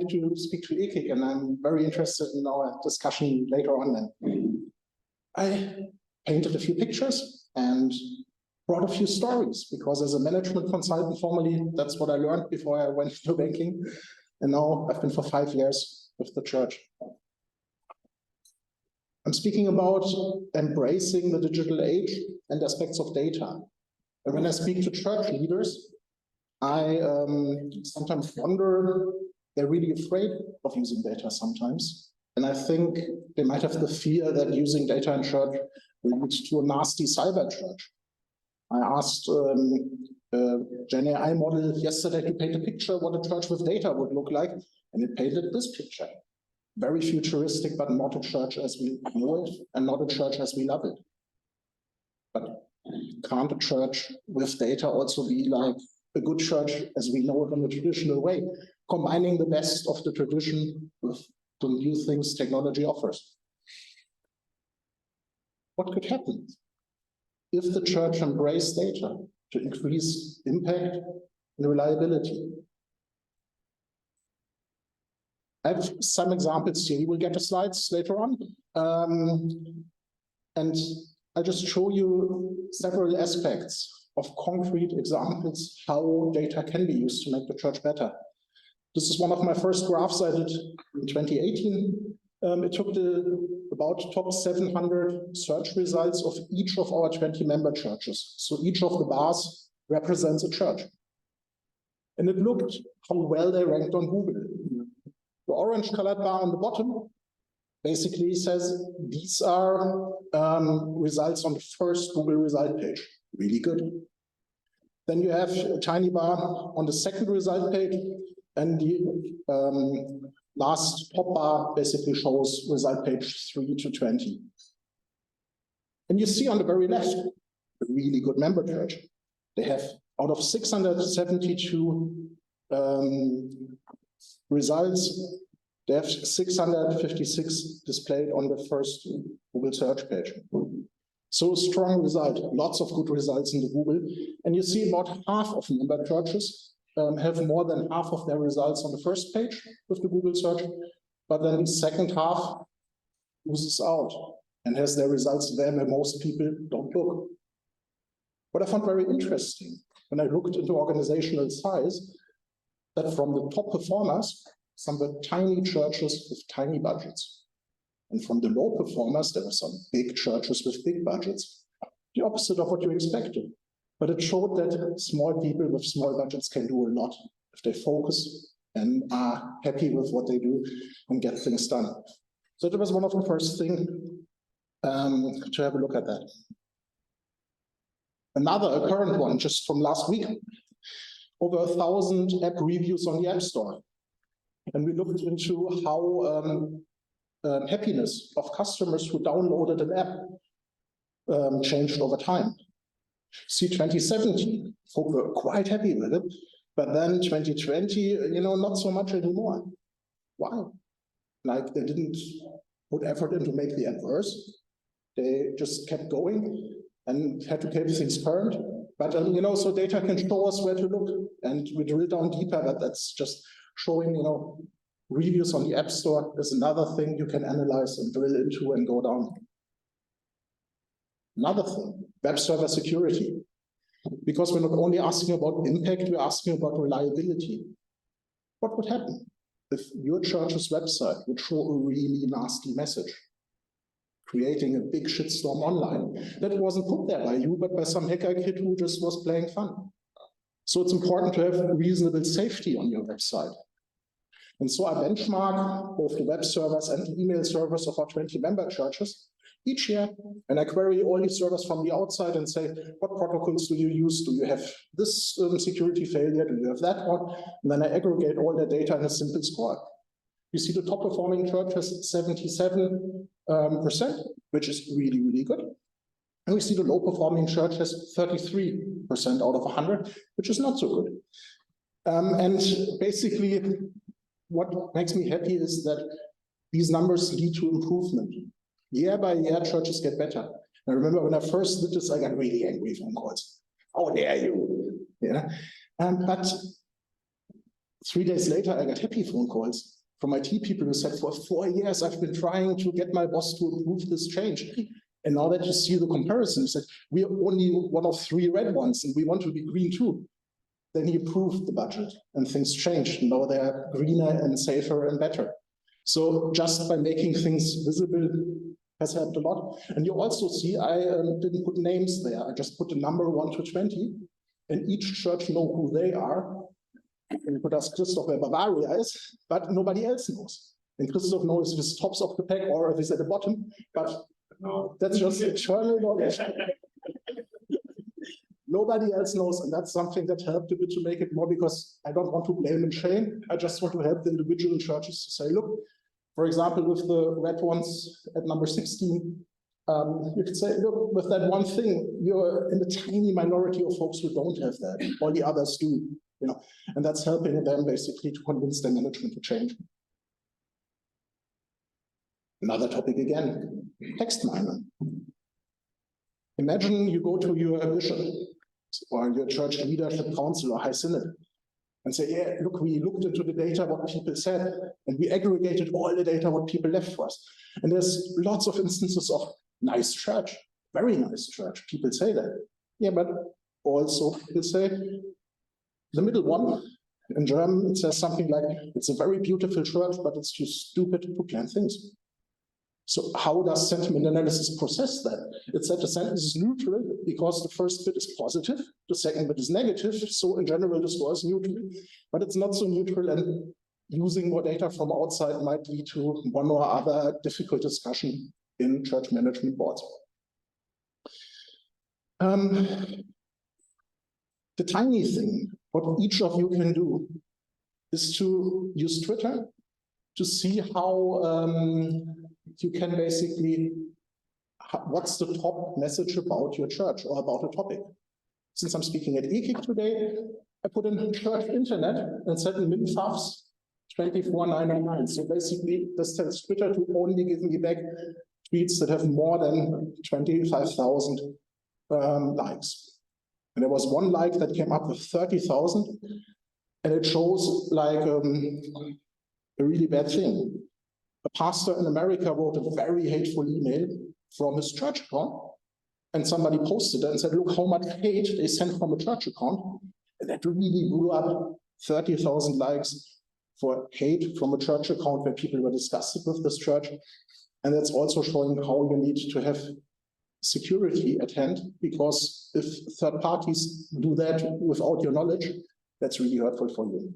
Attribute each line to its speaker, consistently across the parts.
Speaker 1: to speak to ECIC, and I'm very interested in our discussion later on. Then I painted a few pictures and brought a few stories, because as a management consultant formerly, that's what I learned before I went to banking. And now I've been for 5 years with the church. I'm speaking about embracing the digital age and aspects of data. And when I speak to church leaders, I sometimes wonder, they're really afraid of using data sometimes. And I think they might have the fear that using data in church will lead to a nasty cyber church. I asked Gen AI model yesterday to paint a picture what a church with data would look like, and it painted this picture. Very futuristic, but not a church as we know it, and not a church as we love it. But can't a church with data also be like a good church as we know it in the traditional way, combining the best of the tradition with the new things technology offers? What could happen if the church embraced data to increase impact and reliability? I have some examples here. You will get the slides later on. And I'll just show you several aspects of concrete examples how data can be used to make the church better. This is one of my first graphs I did in 2018. It took about top 700 search results of each of our 20 member churches. So each of the bars represents a church. And it looked how well they ranked on Google. The orange colored bar on the bottom basically says these are results on the first Google result page. Really good. Then you have a tiny bar on the second result page, and the last top bar basically shows result page 3 to 20. And you see on the very left, a really good member church. They have, out of 672 results, they have 656 displayed on the first Google search page. So a strong result, lots of good results in the Google. And you see about half of member churches have more than half of their results on the first page with the Google search, but then the second half loses out and has their results there where most people don't look. What I found very interesting when I looked into organizational size, that from the top performers, some were tiny churches with tiny budgets. And from the low performers, there were some big churches with big budgets. The opposite of what you expected. But it showed that small people with small budgets can do a lot if they focus and are happy with what they do and get things done. So that was one of the first things to have a look at that. A current one, just from last week, over 1,000 app reviews on the App Store. And we looked into how happiness of customers who downloaded an app changed over time. See, 2017, folk were quite happy with it, but then 2020, not so much anymore. Why? Like, they didn't put effort into make the app worse. They just kept going and had to keep things current. But, so data can show us where to look, and we drill down deeper, but that's just showing, reviews on the App Store is another thing you can analyze and drill into and go down. Another thing, web server security. Because we're not only asking about impact, we're asking about reliability. What would happen if your church's website would show a really nasty message, creating a big shitstorm online that wasn't put there by you, but by some hacker kid who just was playing fun? So it's important to have reasonable safety on your website. And so I benchmark both the web servers and the email servers of our 20 member churches each year, and I query all these servers from the outside and say, what protocols do you use? Do you have this security failure? Do you have that one? And then I aggregate all the data in a simple score. You see the top performing church has 77%, which is really, really good. And we see the low performing church has 33% out of 100, which is not so good. And basically, what makes me happy is that these numbers lead to improvement. Year by year, churches get better. I remember when I first did this, I got really angry phone calls. How dare you? Yeah. But 3 days later, I got happy phone calls from IT people who said, for 4 years, I've been trying to get my boss to approve this change. And now that you see the comparison, he said, we are only one of 3 red ones, and we want to be green too. Then he approved the budget, and things changed. Now they're greener and safer and better. So just by making things visible has helped a lot. And you also see, I didn't put names there. I just put a number 1 to 20, and each church know who they are. And you could ask Christoph where Bavaria is, but nobody else knows. And Christoph knows if it's tops of the pack or if it's at the bottom, but that's just internal knowledge. Nobody else knows, and that's something that helped a bit to make it more, because I don't want to blame and shame. I just want to help the individual churches to say, look, for example, with the red ones at number 16, you could say, look, with that one thing, you're in the tiny minority of folks who don't have that. All the others do, you know, and that's helping them basically to convince their management to change. Another topic again, text mining. Imagine you go to your bishop or your church leadership council or high synod and say, yeah, look, we looked into the data, what people said, and we aggregated all the data, what people left for us. And there's lots of instances of nice church, very nice church. People say that. Yeah, but also people say, the middle one, in German, it says something like, it's a very beautiful church, but it's too stupid to plan things. So how does sentiment analysis process that? It said the sentence is neutral because the first bit is positive, the second bit is negative. So in general, the score is neutral, but it's not so neutral, and using more data from outside might lead to one or other difficult discussion in church management boards. The tiny thing, what each of you can do, is to use Twitter to see how you can basically, what's the top message about your church or about a topic. Since I'm speaking at ECIC today, I put in church internet and set in min-favs 24999. So basically, this tells Twitter to only give me back tweets that have more than 25,000 likes. And there was one like that came up with 30,000, and it shows like a really bad thing. A pastor in America wrote a very hateful email from his church account, and somebody posted it and said, look how much hate they sent from a church account. And that really blew up 30,000 likes for hate from a church account where people were disgusted with this church. And that's also showing how you need to have security at hand, because if third parties do that without your knowledge, that's really hurtful for you.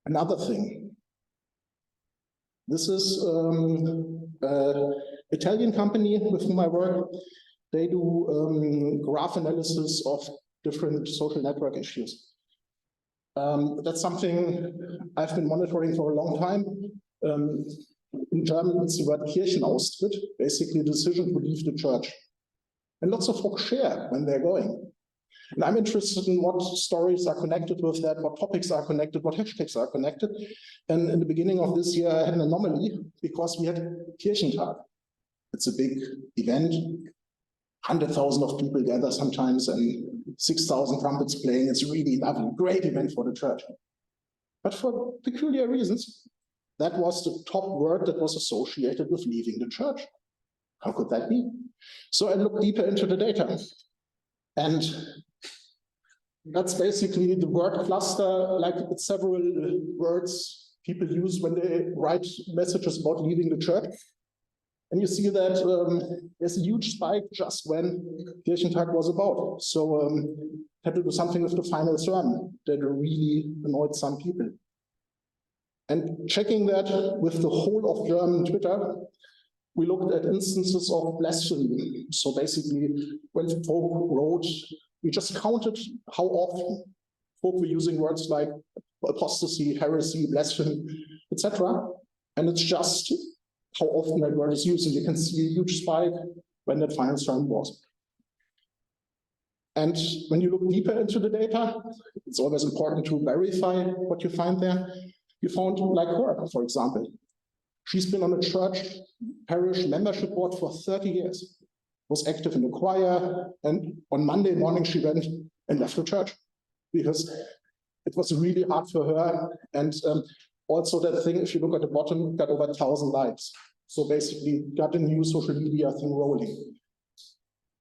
Speaker 1: Another thing. This is an Italian company with whom I work. They do graph analysis of different social network issues. That's something I've been monitoring for a long time. In German, it's the word Kirchenaustritt, basically the decision to leave the church. And lots of folks share when they're going. And I'm interested in what stories are connected with that, what topics are connected, what hashtags are connected. And in the beginning of this year, I had an anomaly because we had Kirchentag. It's a big event. 100,000 of people gather sometimes and 6,000 trumpets playing. It's really lovely, great event for the church. But for peculiar reasons, that was the top word that was associated with leaving the church. How could that be? So I looked deeper into the data. And that's basically the word cluster, like it's several words people use when they write messages about leaving the church. And you see that there's a huge spike just when Kirchentag was about. So had to do something with the final sermon that really annoyed some people. And checking that with the whole of German Twitter, we looked at instances of blasphemy. So basically, when folk wrote, we just counted how often folk were using words like apostasy, heresy, blasphemy, etc. And it's just how often that word is used. And you can see a huge spike when that final sermon was. And when you look deeper into the data, it's always important to verify what you find there. You found, like her, for example. She's been on a church parish membership board for 30 years, was active in the choir, and on Monday morning she went and left the church because it was really hard for her. And also that thing, if you look at the bottom, got over 1,000 likes. So basically got a new social media thing rolling.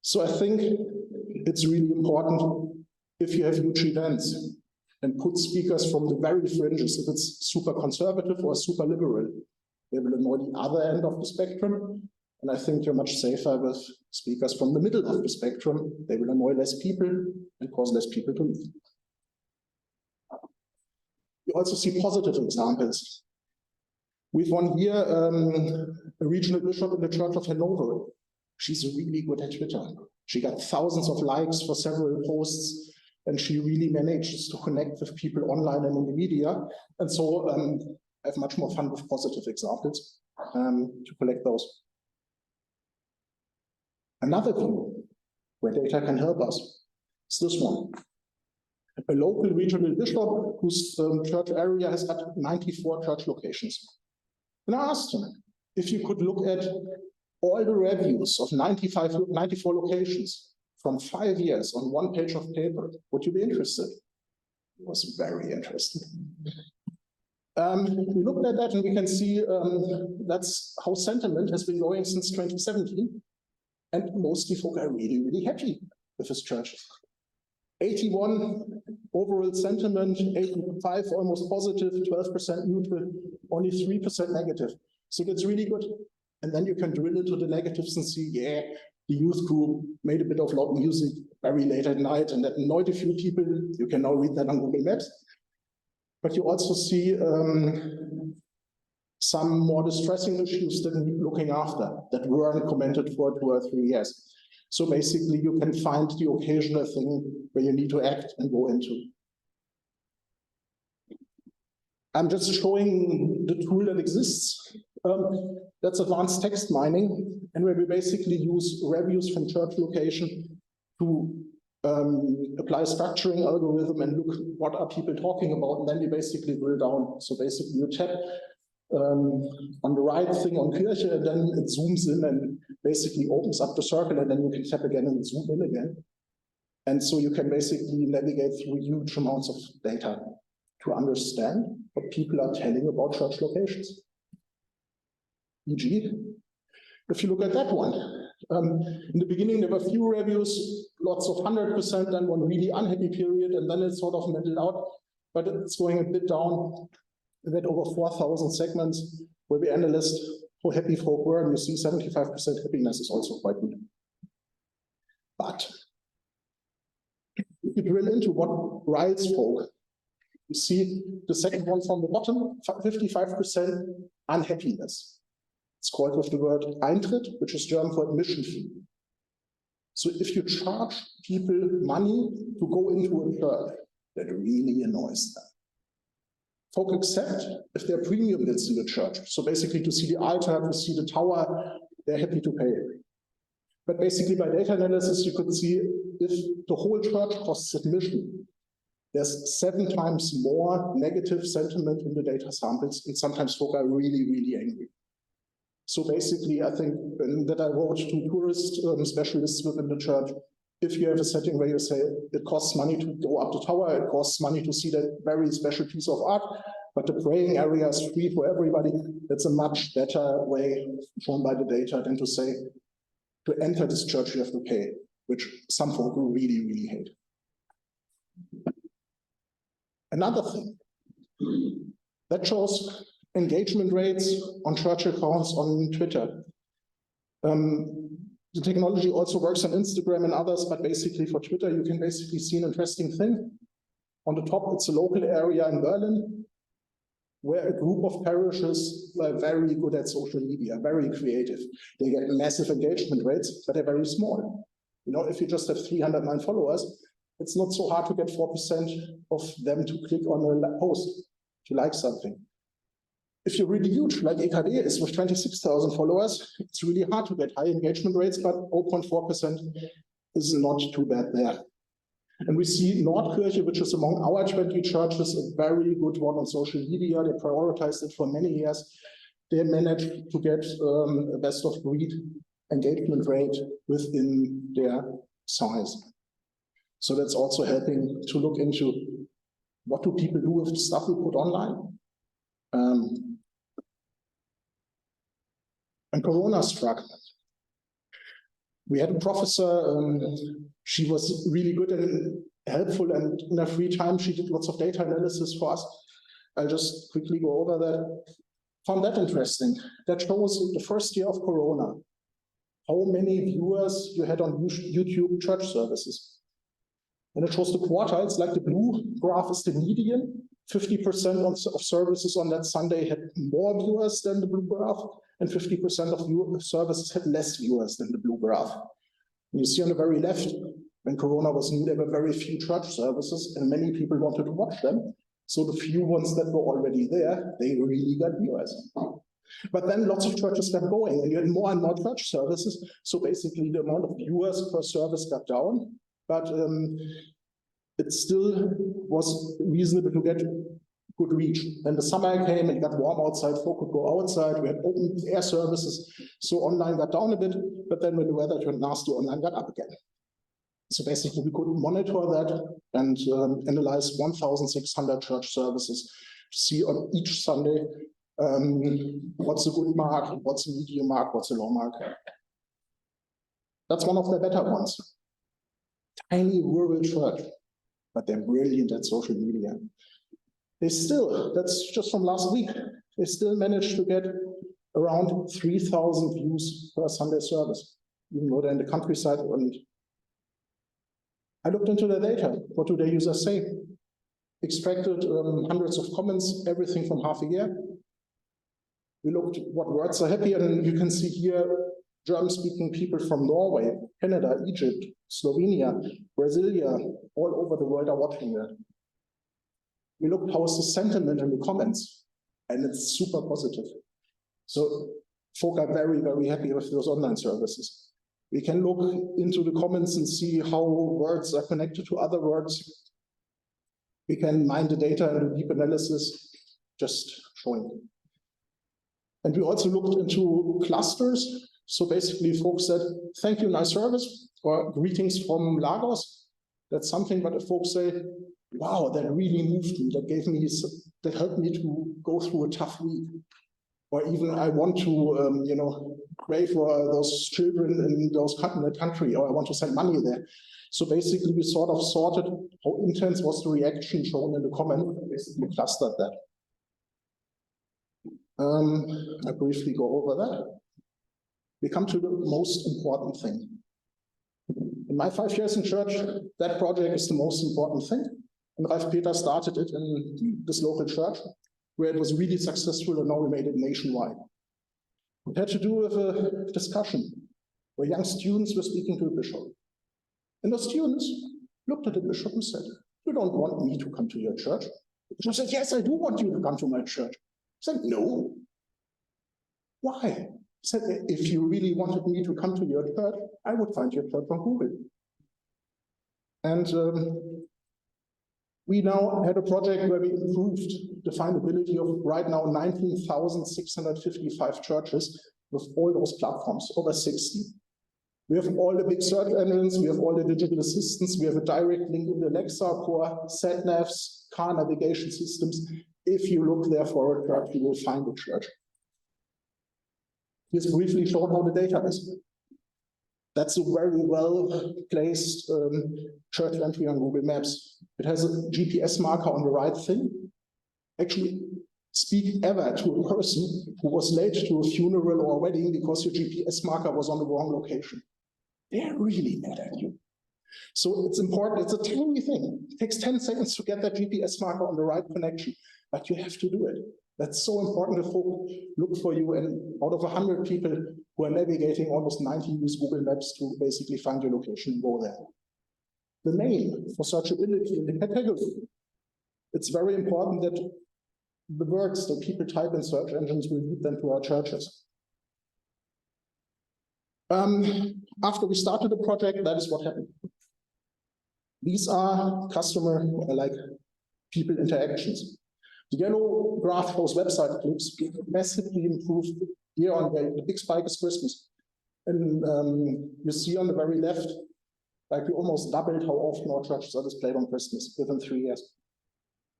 Speaker 1: So I think it's really important if you have huge events and put speakers from the very fringes, if it's super conservative or super liberal, they will annoy the other end of the spectrum. And I think you're much safer with speakers from the middle of the spectrum. They will annoy less people and cause less people to leave. You also see positive examples. We've one here, a regional bishop in the Church of Hanover. She's really good at Twitter. She got thousands of likes for several posts, and she really manages to connect with people online and in the media. And so I have much more fun with positive examples to collect those. Another thing where data can help us is this one. A local regional bishop whose church area has got 94 church locations. And I asked him if you could look at all the reviews of 94 locations from 5 years on one page of paper, would you be interested? He was very interested. We looked at that and we can see that's how sentiment has been going since 2017. And mostly folk are really, really happy with his churches. 81 overall sentiment, 85 almost positive, 12% neutral, only 3% negative. So that's really good. And then you can drill into the negatives and see, yeah, the youth group made a bit of loud music very late at night and that annoyed a few people. You can now read that on Google Maps. But you also see some more distressing issues that need looking after that weren't commented for 2 or 3 years. So basically you can find the occasional thing where you need to act and go into. I'm just showing the tool that exists. That's advanced text mining, and where we basically use reviews from church location to apply a structuring algorithm and look what are people talking about, and then you basically drill down. So basically you tap on the right thing on Kirche, and then it zooms in and basically opens up the circle, and then you can tap again and zoom in again. And so you can basically navigate through huge amounts of data to understand what people are telling about church locations. E.g., if you look at that one, in the beginning there were few reviews, lots of 100%, then one really unhappy period, and then it sort of leveled out, but it's going a bit down. We had over 4,000 segments where we analyzed how happy folk were, and you see 75% happiness is also quite good. But if you drill into what riles folk, you see the second one from the bottom, 55% unhappiness. It's called with the word Eintritt, which is German for admission fee. So if you charge people money to go into a church, that really annoys them. Folk accept if they're premium bits in the church. So basically to see the altar, to see the tower, they're happy to pay. But basically by data analysis, you could see if the whole church costs admission, there's 7 times more negative sentiment in the data samples, and sometimes folk are really, really angry. So basically, I think that I wrote to tourist specialists within the church, if you have a setting where you say it costs money to go up the tower, it costs money to see that very special piece of art, but the praying area is free for everybody, that's a much better way shown by the data than to say, to enter this church you have to pay, which some folk really, really hate. Another thing, that shows engagement rates on church accounts on Twitter. The technology also works on Instagram and others, but basically for Twitter, you can basically see an interesting thing. On the top, it's a local area in Berlin, where a group of parishes are very good at social media, very creative. They get massive engagement rates, but they're very small. You know, if you just have 309 followers, it's not so hard to get 4% of them to click on a post, to like something. If you're really huge, like EKD is with 26,000 followers, it's really hard to get high engagement rates, but 0.4% is not too bad there. And we see Nordkirche, which is among our 20 churches, a very good one on social media. They prioritized it for many years. They managed to get a best of breed engagement rate within their size. So that's also helping to look into What do people do with the stuff we put online? And Corona struck. We had a professor, she was really good and helpful, and in her free time, she did lots of data analysis for us. I'll just quickly go over that. Found that interesting. That shows the first year of Corona, how many viewers you had on YouTube church services. And it shows the quartiles, like the blue graph is the median. 50% of services on that Sunday had more viewers than the blue graph, and 50% of services had less viewers than the blue graph. And you see on the very left, when Corona was new, there were very few church services, and many people wanted to watch them. So the few ones that were already there, they really got viewers. But then lots of churches got going, and you had more and more church services. So basically the amount of viewers per service got down, but it still was reasonable to get good reach. Then the summer came and it got warm outside, folk could go outside, we had open air services, so online got down a bit, but then when the weather turned nasty, online got up again. So basically we could monitor that and analyze 1,600 church services to see on each Sunday what's a good mark, what's a medium mark, what's a low mark. That's one of the better ones. Tiny rural church, but they're brilliant at social media. They still, that's just from last week, they still managed to get around 3,000 views per Sunday service, even though they're in the countryside. And I looked into the data. What do their users say? Extracted hundreds of comments, everything from half a year. We looked at what words are happy, and you can see here German-speaking people from Norway, Canada, Egypt, Slovenia, Brasilia, all over the world are watching that. We looked how is the sentiment in the comments, and it's super positive. So folk are very, very happy with those online services. We can look into the comments and see how words are connected to other words. We can mine the data and do deep analysis, just showing. And we also looked into clusters. So basically folks said, thank you, nice service, or greetings from Lagos. That's something, but if folks say, wow, that really moved me, that helped me to go through a tough week. Or even I want to, pray for those children in that country, or I want to send money there. So basically we sort of sorted how intense was the reaction shown in the comment, basically clustered that. I briefly go over that. We come to the most important thing. In my 5 years in church, that project is the most important thing. And Ralph Peter started it in this local church, where it was really successful, and now we made it nationwide. It had to do with a discussion where young students were speaking to the bishop. And the students looked at the bishop and said, you don't want me to come to your church? The bishop said, yes, I do want you to come to my church. He said, no. Why? He said, if you really wanted me to come to your church, I would find your church on Google. And we now had a project where we improved the findability of right now 19,655 churches with all those platforms, over 60. We have all the big search engines, we have all the digital assistants, we have a direct link in the Alexa for sat-navs, car navigation systems. If you look there for a church, you will find a church. Here's briefly shown how the data is. That's a very well-placed church entry on Google Maps. It has a GPS marker on the right thing. Actually, speak ever to a person who was late to a funeral or a wedding because your GPS marker was on the wrong location. They're really mad at you. So it's important, it's a tiny thing. It takes 10 seconds to get that GPS marker on the right connection, but you have to do it. That's so important that folk look for you, and out of 100 people who are navigating, almost 90 use Google Maps to basically find your location and go there. The name for searchability in the category. It's very important that the words that people type in search engines will lead them to our churches. After we started the project, that is what happened. These are customer, like people interactions. The yellow graph shows website clicks massively improved year on year. The big spike is Christmas. And you see on the very left, like we almost doubled how often our churches are displayed on Christmas within 3 years.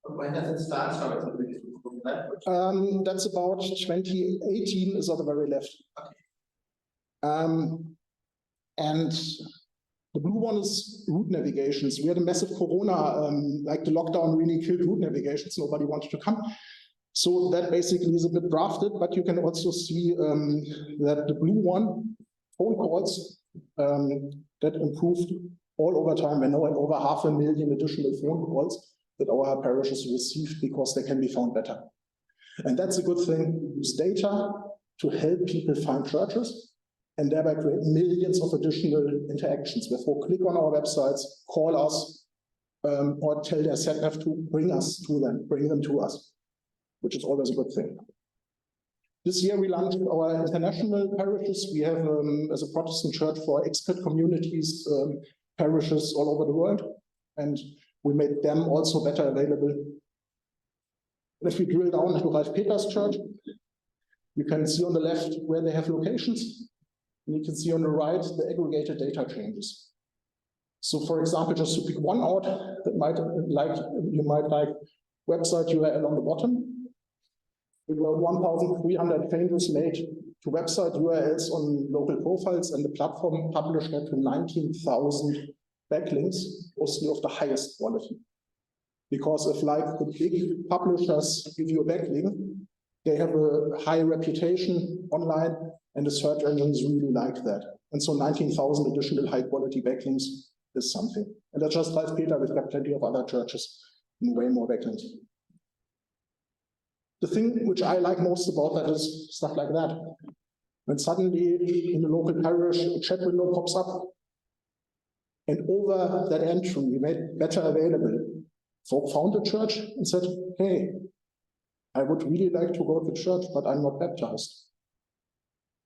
Speaker 2: When does it start? Sorry,
Speaker 1: that's about 2018 is on the very left.
Speaker 2: Okay.
Speaker 1: And the blue one is route navigations. We had a massive corona, like the lockdown really killed route navigations. Nobody wanted to come. So that basically is a bit drafted, but you can also see that the blue one, phone calls, that improved all over time. We're now at over 500,000 additional phone calls that our parishes received because they can be found better. And that's a good thing. We use data to help people find churches and thereby create millions of additional interactions. Therefore, click on our websites, call us, or tell their SatNav to bring them to us, which is always a good thing. This year we launched our international parishes. We have, as a Protestant church for expat communities, parishes all over the world, and we made them also better available. If we drill down into Ralph Peter's church, you can see on the left where they have locations, and you can see on the right the aggregated data changes. So for example, just to pick one out that you might like website URL on the bottom. We were 1,300 changes made to website URLs on local profiles, and the platform published that to 19,000 backlinks, mostly of the highest quality. Because if like the big publishers give you a backlink, they have a high reputation online, and the search engines really like that. And so 19,000 additional high quality backlinks is something. And that's just Ralph Peter. We've got plenty of other churches and way more backlinks. The thing which I like most about that is stuff like that. When suddenly in the local parish, a chat window pops up, and over that entry, we made better available. Folk found a church and said, hey, I would really like to go to church, but I'm not baptized.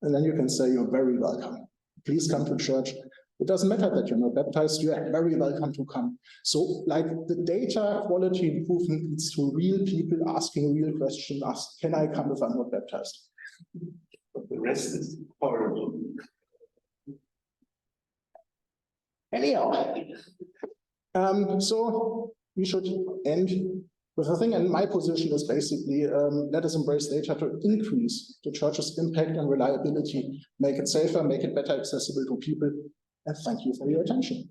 Speaker 1: And then you can say, you're very welcome. Please come to church. It doesn't matter that you're not baptized, you are very welcome to come. So like the data quality improvement leads to real people asking real questions, can I come if I'm not baptized?
Speaker 2: But the rest is horrible.
Speaker 1: Anyhow, so we should end with a thing, and my position is basically, let us embrace data to increase the church's impact and reliability, make it safer, make it better accessible to people, and thank you for your attention.